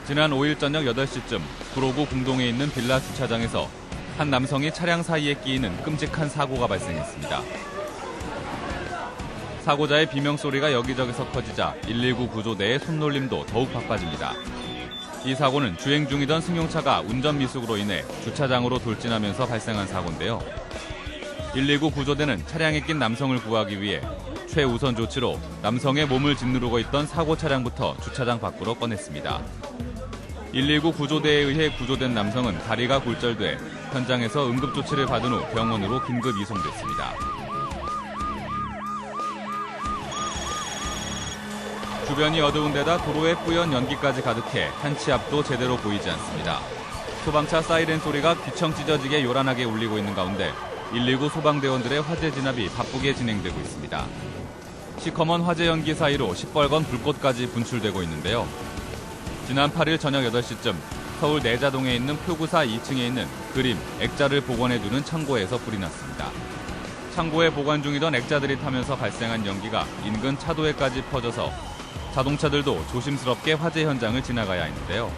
지난 5일 저녁 8시쯤 구로구 궁동에 있는 빌라 주차장에서 한 남성이 차량 사이에 끼이는 끔찍한 사고가 발생했습니다. 사고자의 비명소리가 여기저기서 커지자 119 구조 내의 손놀림도 더욱 바빠집니다. 이 사고는 주행 중이던 승용차가 운전 미숙으로 인해 주차장으로 돌진하면서 발생한 사고인데요. 119 구조대는 차량에 낀 남성을 구하기 위해 최우선 조치로 남성의 몸을 짓누르고 있던 사고 차량부터 주차장 밖으로 꺼냈습니다. 119 구조대에 의해 구조된 남성은 다리가 골절돼 현장에서 응급조치를 받은 후 병원으로 긴급 이송됐습니다. 주변이 어두운 데다 도로에 뿌연 연기까지 가득해 한치 앞도 제대로 보이지 않습니다. 소방차 사이렌 소리가 귀청 찢어지게 요란하게 울리고 있는 가운데 119 소방대원들의 화재 진압이 바쁘게 진행되고 있습니다. 시커먼 화재 연기 사이로 시뻘건 불꽃까지 분출되고 있는데요. 지난 8일 저녁 8시쯤 서울 내자동에 있는 표구사 2층에 있는 그림, 액자를 복원해두는 창고에서 불이 났습니다. 창고에 보관 중이던 액자들이 타면서 발생한 연기가 인근 차도에까지 퍼져서 자동차들도 조심스럽게 화재 현장을 지나가야 했는데요.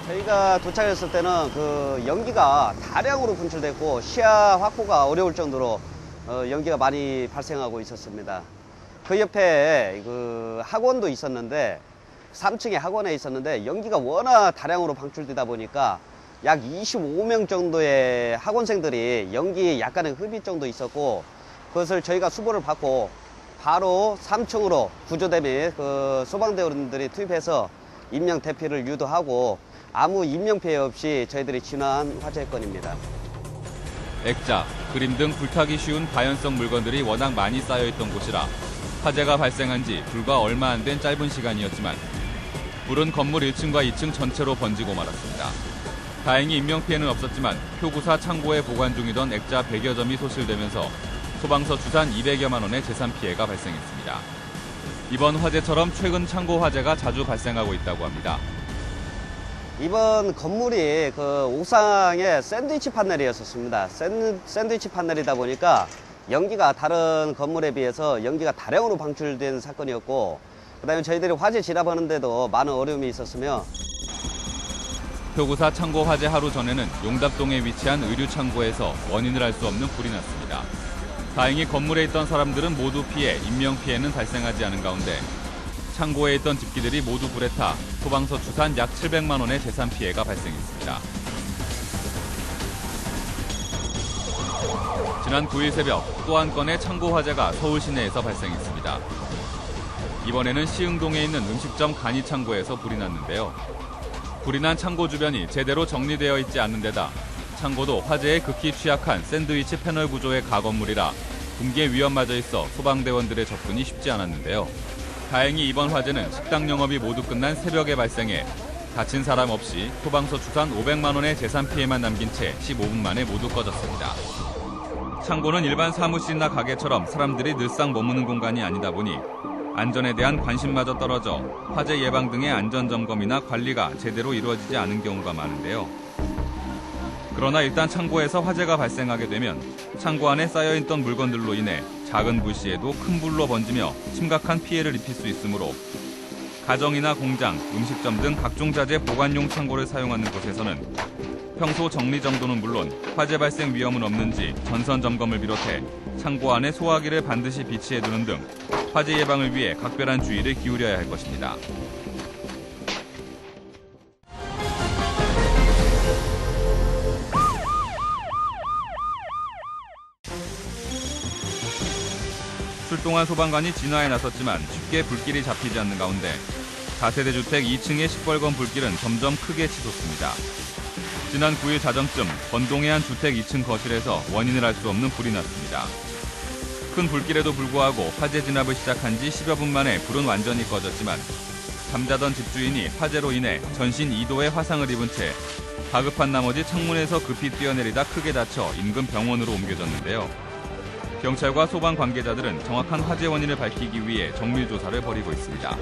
저희가 도착했을 때는 그 연기가 다량으로 분출됐고 시야 확보가 어려울 정도로 연기가 많이 발생하고 있었습니다. 그 옆에 그 학원도 있었는데 3층에 학원에 있었는데 연기가 워낙 다량으로 방출되다 보니까 약 25명 정도의 학원생들이 연기에 약간의 흡입 정도 있었고 그것을 저희가 수보를 받고 바로 3층으로 구조대 및 그 소방대원들이 투입해서 인명 대피를 유도하고 아무 인명피해 없이 저희들이 진화한 화재 건입니다. 액자, 그림 등 불타기 쉬운 다연성 물건들이 워낙 많이 쌓여있던 곳이라 화재가 발생한 지 불과 얼마 안 된 짧은 시간이었지만 불은 건물 1층과 2층 전체로 번지고 말았습니다. 다행히 인명피해는 없었지만 표구사 창고에 보관 중이던 액자 100여 점이 소실되면서 소방서 주산 200여만 원의 재산 피해가 발생했습니다. 이번 화재처럼 최근 창고 화재가 자주 발생하고 있다고 합니다. 이번 건물이 그 옥상에 샌드위치 판넬이었습니다. 샌드위치 판넬이다 보니까 연기가 다른 건물에 비해서 연기가 다량으로 방출된 사건이었고 그다음에 저희들이 화재 진압하는데도 많은 어려움이 있었으며 표구사 창고 화재 하루 전에는 용답동에 위치한 의류 창고에서 원인을 알 수 없는 불이 났습니다. 다행히 건물에 있던 사람들은 모두 피해 인명피해는 발생하지 않은 가운데 창고에 있던 집기들이 모두 불에 타 소방서 추산 약 700만 원의 재산 피해가 발생했습니다. 지난 9일 새벽 또 한 건의 창고 화재가 서울 시내에서 발생했습니다. 이번에는 시흥동에 있는 음식점 간이 창고에서 불이 났는데요. 불이 난 창고 주변이 제대로 정리되어 있지 않는 데다 창고도 화재에 극히 취약한 샌드위치 패널 구조의 가건물이라 붕괴 위험마저 있어 소방대원들의 접근이 쉽지 않았는데요. 다행히 이번 화재는 식당 영업이 모두 끝난 새벽에 발생해 다친 사람 없이 소방서 추산 500만 원의 재산 피해만 남긴 채 15분 만에 모두 꺼졌습니다. 창고는 일반 사무실이나 가게처럼 사람들이 늘상 머무는 공간이 아니다 보니 안전에 대한 관심마저 떨어져 화재 예방 등의 안전점검이나 관리가 제대로 이루어지지 않은 경우가 많은데요. 그러나 일단 창고에서 화재가 발생하게 되면 창고 안에 쌓여있던 물건들로 인해 작은 불씨에도 큰 불로 번지며 심각한 피해를 입힐 수 있으므로 가정이나 공장, 음식점 등 각종 자재 보관용 창고를 사용하는 곳에서는 평소 정리 정도는 물론 화재 발생 위험은 없는지 전선 점검을 비롯해 창고 안에 소화기를 반드시 비치해두는 등 화재 예방을 위해 각별한 주의를 기울여야 할 것입니다. 출동한 소방관이 진화에 나섰지만 쉽게 불길이 잡히지 않는 가운데 다세대 주택 2층의 시뻘건 불길은 점점 크게 치솟습니다. 지난 9일 자정쯤 번동의 한 주택 2층 거실에서 원인을 알 수 없는 불이 났습니다. 큰 불길에도 불구하고 화재 진압을 시작한 지 10여 분 만에 불은 완전히 꺼졌지만 잠자던 집주인이 화재로 인해 전신 2도의 화상을 입은 채 다급한 나머지 창문에서 급히 뛰어내리다 크게 다쳐 인근 병원으로 옮겨졌는데요. 경찰과 소방 관계자들은 정확한 화재 원인을 밝히기 위해 정밀 조사를 벌이고 있습니다.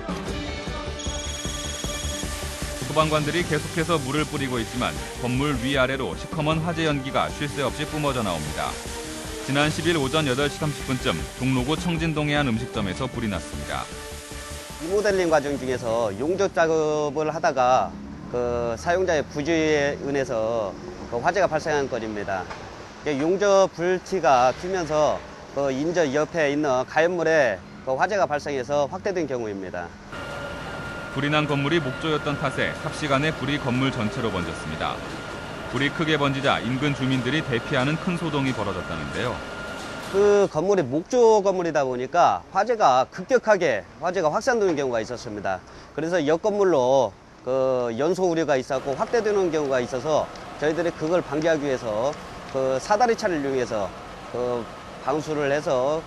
소방관들이 계속해서 물을 뿌리고 있지만 건물 위아래로 시커먼 화재 연기가 쉴 새 없이 뿜어져 나옵니다. 지난 10일 오전 8시 30분쯤 종로구 청진동의 한 음식점에서 불이 났습니다. 리모델링 과정 중에서 용접 작업을 하다가 그 사용자의 부주의에 의해서 그 화재가 발생한 건입니다. 용접 불티가 튀면서 그 인접 옆에 있는 가연물에 그 화재가 발생해서 확대된 경우입니다. 불이 난 건물이 목조였던 탓에 삽시간에 불이 건물 전체로 번졌습니다. 불이 크게 번지자 인근 주민들이 대피하는 큰 소동이 벌어졌다는데요. 그 건물이 목조 건물이다 보니까 화재가 급격하게 확산되는 경우가 있었습니다. 그래서 옆 건물로 그 연소 우려가 있었고 확대되는 경우가 있어서 저희들이 그걸 방지하기 위해서 그 사다리 차를 이용해서 그 방수를 해서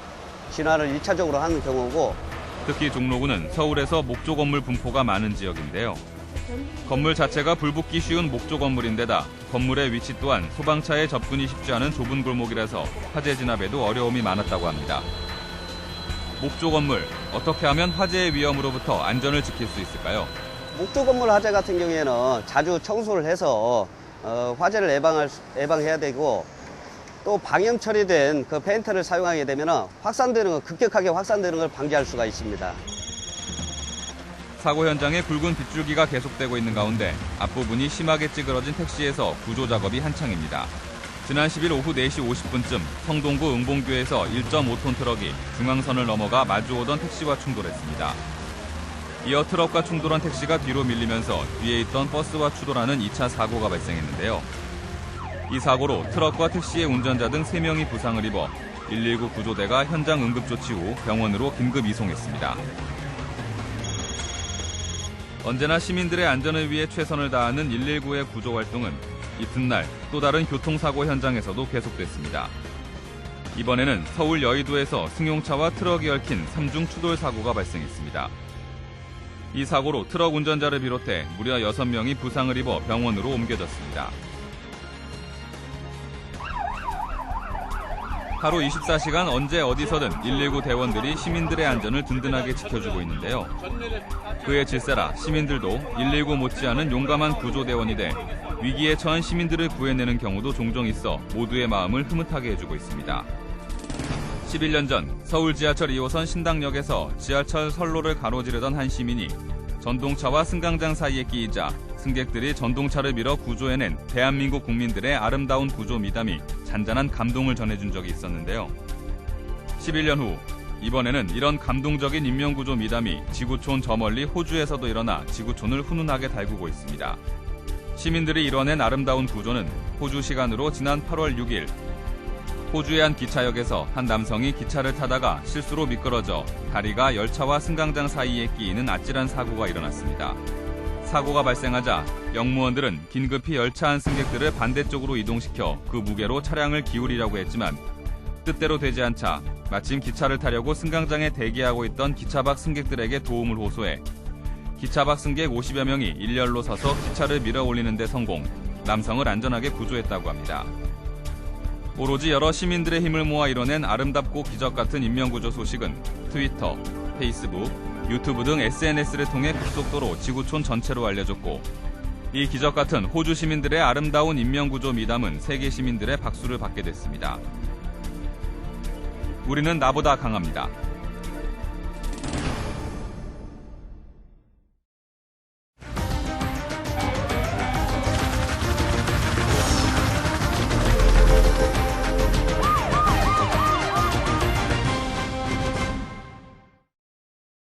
진화를 1차적으로 하는 경우고, 특히 종로구는 서울에서 목조 건물 분포가 많은 지역인데요. 건물 자체가 불붙기 쉬운 목조 건물인데다 건물의 위치 또한 소방차의 접근이 쉽지 않은 좁은 골목이라서 화재 진압에도 어려움이 많았다고 합니다. 목조 건물, 어떻게 하면 화재의 위험으로부터 안전을 지킬 수 있을까요? 목조 건물 화재 같은 경우에는 자주 청소를 해서 화재를 예방해야 되고, 또 방염 처리된 그 페인트를 사용하게 되면 급격하게 확산되는 걸 방지할 수가 있습니다. 사고 현장에 굵은 빗줄기가 계속되고 있는 가운데 앞부분이 심하게 찌그러진 택시에서 구조 작업이 한창입니다. 지난 10일 오후 4시 50분쯤 성동구 응봉교에서 1.5톤 트럭이 중앙선을 넘어가 마주오던 택시와 충돌했습니다. 이어 트럭과 충돌한 택시가 뒤로 밀리면서 뒤에 있던 버스와 추돌하는 2차 사고가 발생했는데요. 이 사고로 트럭과 택시의 운전자 등 3명이 부상을 입어 119 구조대가 현장 응급조치 후 병원으로 긴급 이송했습니다. 언제나 시민들의 안전을 위해 최선을 다하는 119의 구조 활동은 이튿날 또 다른 교통사고 현장에서도 계속됐습니다. 이번에는 서울 여의도에서 승용차와 트럭이 얽힌 3중 추돌 사고가 발생했습니다. 이 사고로 트럭 운전자를 비롯해 무려 6명이 부상을 입어 병원으로 옮겨졌습니다. 하루 24시간 언제 어디서든 119 대원들이 시민들의 안전을 든든하게 지켜주고 있는데요. 그의 질세라 시민들도 119 못지않은 용감한 구조대원이 돼 위기에 처한 시민들을 구해내는 경우도 종종 있어 모두의 마음을 흐뭇하게 해주고 있습니다. 11년 전 서울 지하철 2호선 신당역에서 지하철 선로를 가로지르던 한 시민이 전동차와 승강장 사이에 끼이자 승객들이 전동차를 밀어 구조해낸 대한민국 국민들의 아름다운 구조 미담이 잔잔한 감동을 전해준 적이 있었는데요. 11년 후 이번에는 이런 감동적인 인명구조 미담이 지구촌 저 멀리 호주에서도 일어나 지구촌을 훈훈하게 달구고 있습니다. 시민들이 이뤄낸 아름다운 구조는 호주 시간으로 지난 8월 6일 호주의 한 기차역에서 한 남성이 기차를 타다가 실수로 미끄러져 다리가 열차와 승강장 사이에 끼이는 아찔한 사고가 일어났습니다. 사고가 발생하자 역무원들은 긴급히 열차 안 승객들을 반대쪽으로 이동시켜 그 무게로 차량을 기울이려고 했지만 뜻대로 되지 않자 마침 기차를 타려고 승강장에 대기하고 있던 기차 밖 승객들에게 도움을 호소해 기차 밖 승객 50여 명이 일렬로 서서 기차를 밀어 올리는 데 성공, 남성을 안전하게 구조했다고 합니다. 오로지 여러 시민들의 힘을 모아 이뤄낸 아름답고 기적 같은 인명구조 소식은 트위터, 페이스북, 유튜브 등 SNS를 통해 급속도로 지구촌 전체로 알려졌고 이 기적 같은 호주 시민들의 아름다운 인명구조 미담은 세계 시민들의 박수를 받게 됐습니다. 우리는 나보다 강합니다.